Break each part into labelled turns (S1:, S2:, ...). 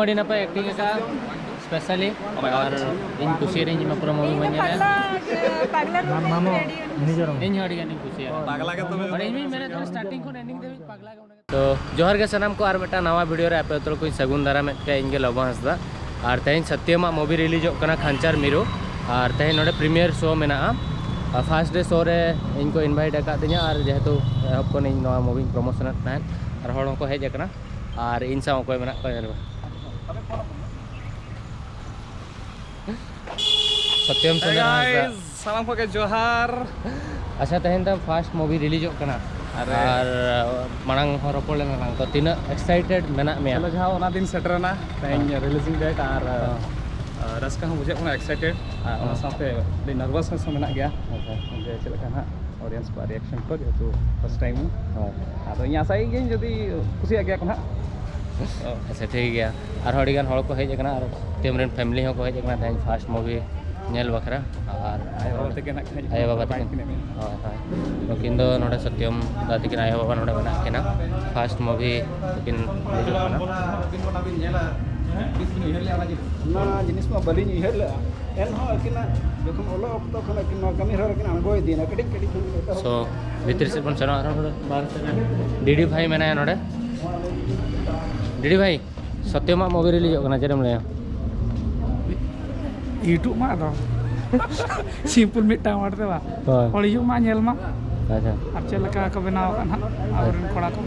S1: Mau apa acting ka specially और इन कुछ range में पूरा मूवी बन जाना
S2: पगला मामा
S1: इन हड़ी का नहीं कुछ पगला के तो और इन मैंने तो स्टार्टिंग को एंडिंग दे पगला के तो जोहर के सनम को आर बेटा नवा वीडियो रे आपे तो कोई सगुन दारा में के इनके लबा हसदा और तेन सत्यमा मूवी रिलीज होना खांचार मिरो और तेन नोडे प्रीमियर शो मेना फर्स्ट डे शो रे इनको इनवाइट अकादिया और जेहेतु एहब को नवा मूवी प्रमोशन तहन और हड़ों को हेज अकना और इन साव को मेना को सत्यम
S3: सालाम को के जोहार
S1: अच्छा तहन तब फास्ट मूवी रिलीज होना और मांग रोपड़ लेना तो तीन एक्साइटेड मेना में
S3: चलो जहाँ ओना दिन सेटरना तेन रिलीजिंग डेट और रस्का हम बुझे कोना एक्साइटेड और साथे दे नर्वस से मेना गया जे चलका ना ऑडियंस को रिएक्शन को जेतु फर्स्ट टाइम आदो इन आशा गे जदी खुशी गया कोना
S1: अच्छा ठीक है और हड़ी गान हड़ को हेज अकना और तेमरेन फैमिली हो को हेज अकना तेन फास्ट मूवी नेल बखरा और
S3: आय बाबा तके ना
S1: आय बाबा तके नुकिन दो नोडे सत्यम दादी किन आय बाबा नोडे बना किना फास्ट मूवी तकिन हिजुग कना
S3: ना जिनिस मा बलिन इहल एन हो किना जखन ओलो ऑक्टो खना किन कमी हर किन अनगोय दिन कडी कडी
S1: सो भीतर से बन सना नोडे बाहर से डीडी भाई मेना नोडे डीडी भाई सत्यमा मूवी रिलीज होना जरम ले
S2: यूट्यूब मा दो सिंपल मिटा मारते बा और यूट्यूब मा नेल मा
S1: अच्छा
S2: अब चलका को बनाव कना और कोड़ा को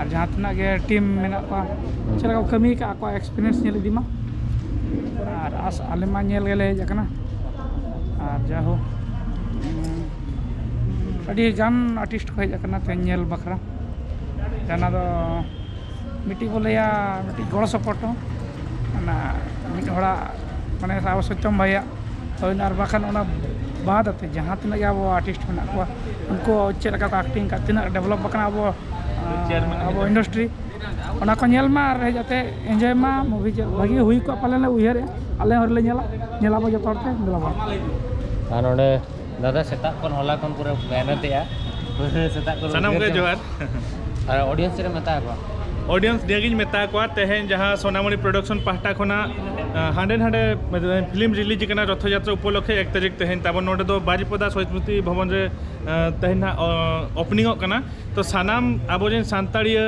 S2: और जहां तना के टीम मेना को चलका कमी का को एक्सपीरियंस नेल दी मा और आस आले मा नेल गेले जकना और जाहो अडी जान आर्टिस्ट को जकना ते नेल बखरा जाना दो मिटी बोलेया मिटी गड़ सपोर्ट ना मिट हड़ा माने अब सत्यम भैया तो और बाखान बाद जहाँ तीन अब आर्टिस्ट में उनको चलका को एक्टिंग का तीन डेवलप बकना अब इंडस्ट्री उना को नेल मा रह जाते एंजॉय मा मूवी भागी हुई को पाले उहर आले हर ले नेला बो जतो ते दिलाबा
S1: और नोडे दादा सेता कोन हला कोन पूरा मेहनत या सेता को
S3: सनम के जोहार
S1: और ऑडियंस रे मता को
S3: ऑडियंस देगिन मेता को तेहेन जहाँ सोनामणि प्रोडक्शन पाहटा खना हांडे हांडे फिल्म रिलीज करना रथ यात्रा उपलक्षे 1 तारीख तेहेन ताबन नोडे दो बाजीपदा स्मृति भवन रे तेहेन ओपनिंग करना तो सानाम अब जेन सानताड़िया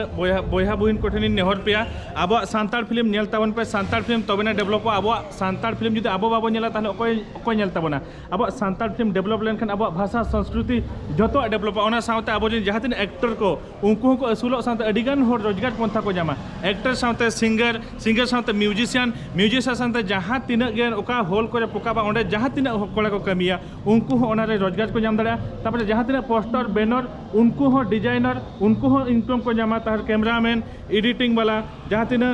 S3: बोया बहिन कोठेन नेहर पेया अब सानताड़ फिल्म नेल ताबन पे सानताड़ फिल्म तबेना डेवलप अब सानताड़ फिल्म जुदी अब बाबो नेला ताहले अकोय नेल ताबना अब सानताड़ फिल्म डेवलप लेनखान अब भाषा संस्कृति जतो डेवलप ओना सावते अब जेन जहाँ तीन एक्टर को उनको को असुलो सावते अडिगान होर रोजगार पंथा को जामा एक्टर सावते सिंगर सावते म्यूजिशियन सावते जहाँ तीना गे ओका होल करे पोकाबा ओंडे जहाँ तीना कोड़ा को कमिया उनको ओना रे रोजगार को जाम दाड़ा तापर जहाँ तीना पोस्टर बैनर उनको हो डिजाइनर उनको हो इनकम को जामा तार कैमरामैन एडिटिंग वाला जहाँ तीना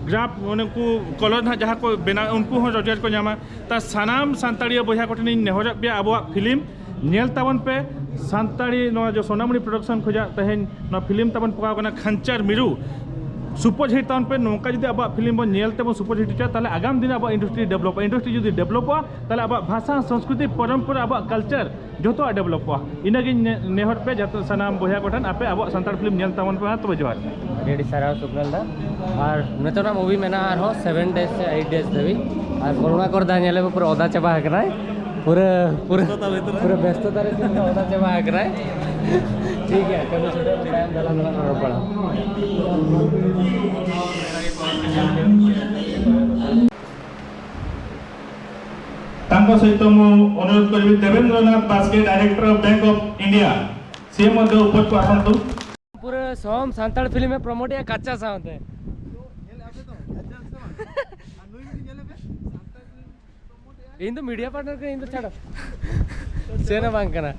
S3: ग्राफ उनको कलर ना जहाँ को बना उनको हो रोजगार को जामा ता सानाम सानताड़िया बोया कोठेन नेहर पे अब फिल्म नेल ताबन पे सानताड़ी नो जो सोनामणि प्रोडक्शन खोजा तेहेन नो फिल्म ताबन पका कना खांचार मिरु सुपर हिट ताबन पे नोका जदि अब फिल्म बन नेल तेबन सुपर हिट ताले आगाम दिन अब इंडस्ट्री जदि डेवलप ताले अब भाषा संस्कृति परंपरा अब कल्चर जतो डेवलप इनागे नेहर पे जतो सनाम बोया कोठन आपे अब सानताड़ फिल्म नेल ताबन पे तो जोहार
S1: रेडी सारा सुकल दा और नेतना मूवी मेना आरो 7 डेज से 8 डेज देवी और कोरोना कर दा नेले पूरा ओदा चबा हकना पूरा व्यस्तता रे दिन ओदा चबा हकना ठीक है कभी छोटे टाइम दला रोपड़ा
S4: तांको सहित मु अनुरोध करबी Devendranath Baske director of bank of India से मध्ये ऊपर को आसंतु
S1: पूरा सोम सानताड़ फिल्म में प्रमोट या कच्चा साउंड है इन तो मीडिया पार्टनर के इन तो छाड़ो सेना बांग करना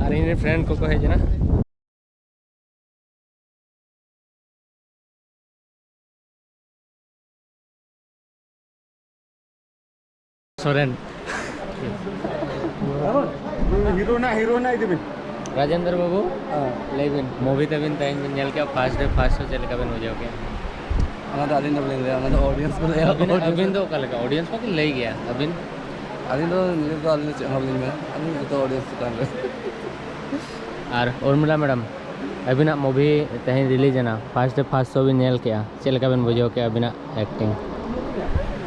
S1: अरे इन फ्रेंड को है जना सोरेन
S3: हीरो ना इदिबिन
S1: राजेंद्र बाबू लेबिन मूवी तबिन ताइन बिन नेल के फर्स्ट डे फर्स्ट शो चले कबन हो जाओगे
S3: अना दादी न बोलेंगे अना ऑडियंस को
S1: अबिन तो कल का ऑडियंस को ले गया अबिन
S3: अभी तो अभी तो ऑडियंस
S1: और उर्मिला मैडम अबिना मूवी तेहन रिलीज ना फास्ट शो भी नेल के चल का बन बुझो के अबिना एक्टिंग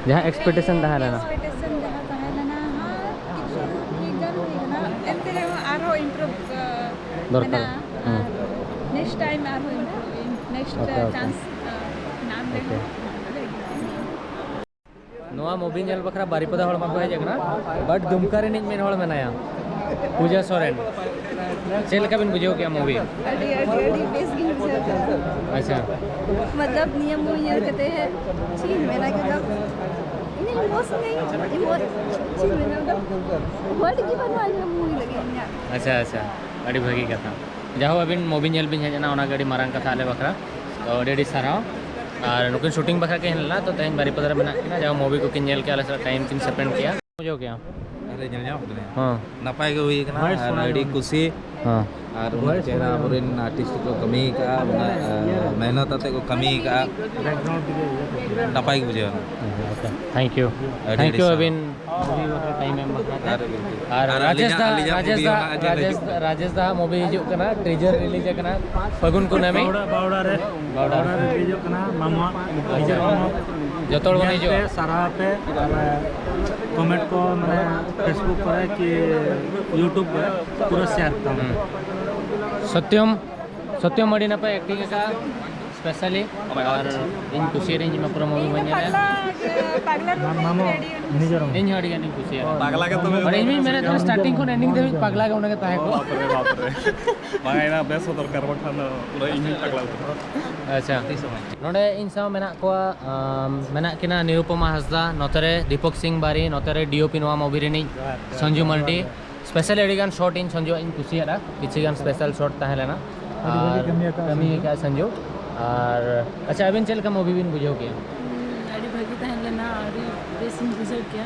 S1: जहाँ एक्सपेक्टेशन तहा लेना
S5: एक्सपेक्टेशन जहाँ तहा लेना हाँ किछु ठीक गन हुई ना एंते रे आरो इम्प्रूव
S1: दरकार
S5: नेक्स्ट टाइम आरो इम्प्रूव नेक्स्ट चांस नाम ले
S1: नवा मूवी नेल बखरा बारिपदा हड़ माको हेज कना बट दुमका रे निज मेन हड़ मेनाया पूजा सोरेन चल का बिन बुझो क्या मूवी
S5: अड़ी बेस गिन
S1: अच्छा
S5: मतलब नियम ये कहते हैं चीन में ना मतलब ini mos नहीं इमोट चीन में मतलब वर्ड की बनवाने मूवी लगे
S1: अच्छा अच्छा अड़ी भागी कथा जाहो अबिन मूवी नेल बिन हेजना ओना गड़ी मारंग कथा आले बखरा तो डेडी साराव और नुकिन शूटिंग बखरा के हेलना तो तेहन बारिपदा रे मेना किना जाहो मूवी को किन नेल के आले टाइम किन स्पेंड किया बुझो क्या
S6: अरे जल जाओ
S1: हां
S6: नपाय के हुई कना अड़ी खुशी
S1: हां
S6: और उन चेहरा अबरेन आर्टिस्ट को कमी का मेहनत आते को कमी का नपाय के बुझे
S1: thank you अबिन movie Bakhra time में बखरा और राजेश दा मूवी हिजु कना ट्रेजर रिलीज कना फगुन कुनामी
S3: बावड़ा रे रिलीज कना मामा
S1: जतोड़ बने जो
S3: सारा पे कमेंट को मैंने फेसबुक पर कि यूट्यूब पर पूरा शेयर करता हूँ
S1: सत्यम अड़ी नपाय एक्टिंग का स्पेशली और इन खुशी रेंज में पूरा मूवी बन जाए इन हड़ी नहीं खुशी
S3: पागला के तो
S1: और इन मैंने तो स्टार्टिंग को एंडिंग दे पागला के उनके ताहे को
S3: बागायना बेस दरकार बखान पूरा इन पागला
S1: अच्छा नोडे इन सब मेना को मेना किना निरुपमा हंसदा नोतरे दीपक सिंह बारी नोतरे डीओपी नवा मूवी रे संजू मल्टी स्पेशल एडिगन शॉट इन संजू इन खुशी है किसी गान स्पेशल शॉट ताहे लेना कमी का संजू और अच्छा अबिन चल का मूवी बिन बुझो किया
S5: अड़ी भागी तहन लेना अड़ी बेसिंग बुझो किया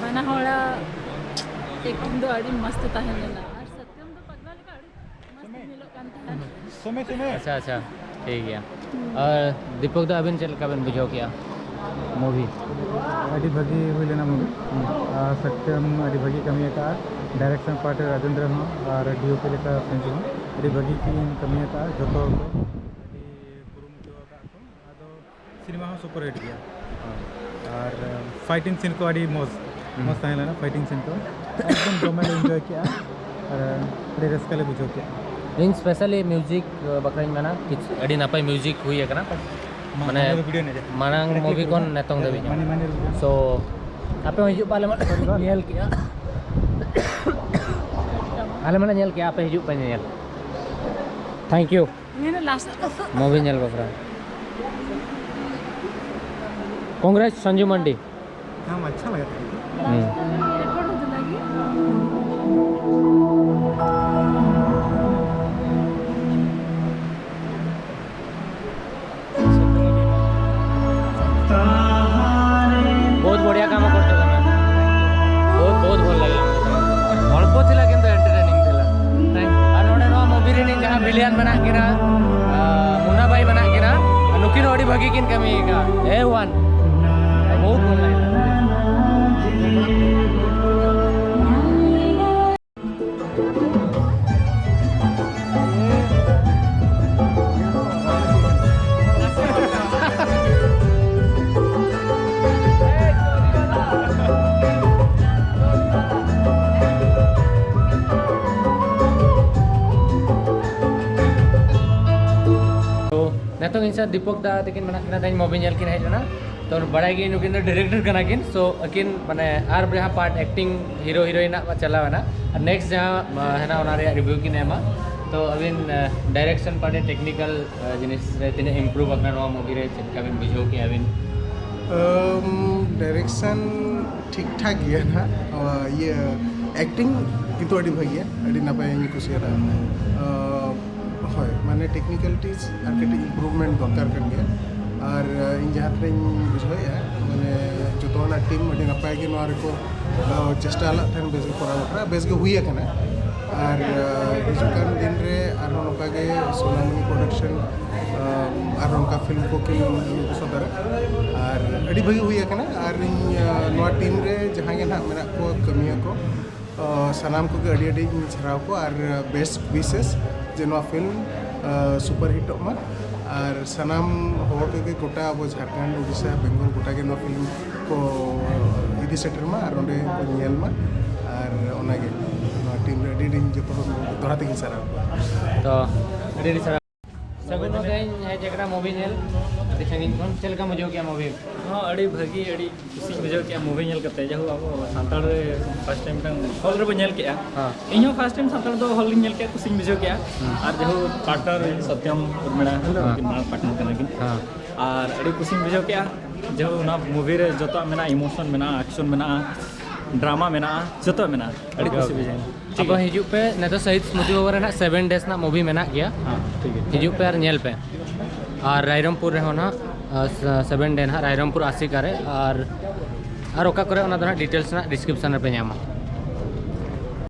S5: बना होला एक्टिंग दो अड़ी मस्त तहन लेना और सत्यम तो पगला लेका अड़ी मस्त मिलो कान तहन
S1: अच्छा अच्छा ठीक है और दीपक दा अबिन चल का बिन बुझो किया मूवी
S7: अड़ी भागी हुई लेना मूवी सत्यम अड़ी भागी कमी का डायरेक्शन पार्ट राजेंद्र हो और डीओपी लेका संजू हो अड़ी भागी की कमी का जो को सिनेमा हो सुपर हिट गया और फाइटिंग सीन को अड़ी मस्त है ना फाइटिंग सीन को एकदम जमल एंजॉय किया और अड़ी रस्का ले बुझो किया
S1: इन स्पेशली म्यूजिक बकराइन में ना किछ अड़ी नापाय म्यूजिक हुई है ना माने मानंग मूवी कोन नेतोंग देबी सो आपे हिजु पाले नेल किया आले माने नेल किया आपे हिजु पे नेल थैंक यू
S5: मैंने लास्ट
S1: मूवी नेल बकरा कांग्रेस संजू मंडी
S7: काम अच्छा लगा था
S5: रिकॉर्ड होने लगी
S1: बहुत बढ़िया काम करते हो बहुत बहुत भल लगे अल्प थिला किंतु एंटरटेनिंग थिला और नोडे नो मूवी रे जहां विलियन बना किना मुन्ना भाई बना किना नुकिन ओडी भागी किन कमी का ए1 बहुत भल लगे तो इनसा दीपक दा तकिन मना किना दाइन मूवी नेल किन हेजना तो बड़ा गिन नुकिन डायरेक्टर कना किन सो अकिन माने आर जहां पार्ट एक्टिंग हीरो हीरोइन चलावना और नेक्स्ट जहां है ना ओना रे रिव्यू किन एमा तो अबिन डायरेक्शन पार्ट टेक्निकल जिनिस रे तिने इंप्रूव अपना नवा मूवी रे चलका बिन बुझो कि अबिन
S8: डायरेक्शन ठीक ठाक गया ना ये एक्टिंग किंतु अड़ी भागी अड़ी नपाय कुसिया হয় মানে টেকনিক্যালিটিজ আর কেটে ইমপ্রুভমেন্ট দরকার কান গিয়া আর ᱤᱧ ᱡᱟᱦᱟᱸ ᱛᱤᱱᱟᱹᱜ ᱵᱩᱡᱷᱟᱹᱣᱮᱜᱼᱟ ᱢᱟᱱᱮ ᱡᱚᱛᱚ ᱦᱚᱲᱟᱜ ᱴᱤᱢ ᱟᱹᱰᱤ ᱱᱟᱯᱟᱭ ᱜᱮ ᱱᱚᱣᱟ ᱨᱮᱠᱚ ᱪᱮᱥᱴᱟ ᱞᱟᱜ ᱛᱟᱦᱮᱱ ᱵᱮᱥ ᱜᱮ ᱠᱚᱨᱟᱣ ᱵᱟᱠᱷᱨᱟ ᱵᱮᱥ ᱜᱮ ᱦᱩᱭ ᱟᱠᱟᱱᱟ আর ᱦᱤᱡᱩᱜ ᱠᱟᱱ ᱫᱤᱱ ᱨᱮ ᱟᱨᱦᱚᱸ ᱱᱚᱝᱠᱟ ᱜᱮ ᱥᱳᱱᱟᱢᱩᱱᱤ ᱯᱨᱚᱰᱟᱠশন ᱟᱨᱦᱚᱸ ᱱᱚᱝᱠᱟ ᱯᱷᱤᱞᱢ ᱠᱚ ᱠᱤᱱ ᱥᱚᱫᱚᱨᱟ আর ᱟᱹᱰᱤ ᱵᱷᱟᱹᱜᱤ ᱦᱩᱭ ᱟᱠᱟᱱᱟ আর ᱤᱧ ᱱᱚᱣᱟ ᱴᱤᱢ ᱨᱮ ᱡᱟᱦᱟᱸ ᱜᱮ ᱱᱟᱦᱟᱜ ᱢᱮᱱᱟᱜ ᱠᱚ ᱠᱟᱹᱢᱤᱭᱟ ᱠᱚ ᱥᱟᱱᱟᱢ ᱠᱚᱜᱮ ᱟᱹᱰᱤ ᱟᱹᱰᱤᱧ ᱥᱟᱨᱦᱟᱣ ᱠᱚᱣᱟ আর বেস্ট উইশেস जे नवा फिल्म सुपर हिटोग मा और सनाम हर के गोटा अब झारखंड उड़ीसा बेंगल गोटा के नवा फिल्म को इदी सेटर मा और ओंडे को नेल मा और ओनागे नवा टीम रे एडी दिन जो दोहरा ते सारा
S1: तो अड़ी सारा सगुन तेज है जगरा मूवी नेल संगीन खन चल का मजो क्या मूवी
S9: हाँ अड़ी भागी अड़ी कुछ बुझे क्या मूवी नेल करते जहाँ अब सानताड़ रे फर्स्ट टाइम हॉल रे नेल के
S1: हाँ
S9: इन फर्स्ट टाइम सानताड़ दो हॉल नेल के कुछ बुझे क्या और जो पार्टनर सत्यम उर्मिला पार्टनर करना किन
S1: हाँ
S9: और अड़ी कुछ बुझे क्या जो ना मूवी रे जो मेना इमोशन मेना एक्शन मेना ड्रामा मेना जो मेना अड़ी कुछ बुझे
S1: अब हिजू पे न तो शहीद स्मृति बाबा ना 7 days ना मूवी मेना गया
S9: हाँ ठीक है
S1: हिजू पे और नेल पे और रायरमपुर रे होना 7 day ना रायरमपुर आसिका रे और ओका करे ओना दो ना डिटेल्स ना डिस्क्रिप्शन रे पे ᱧᱟᱢᱟ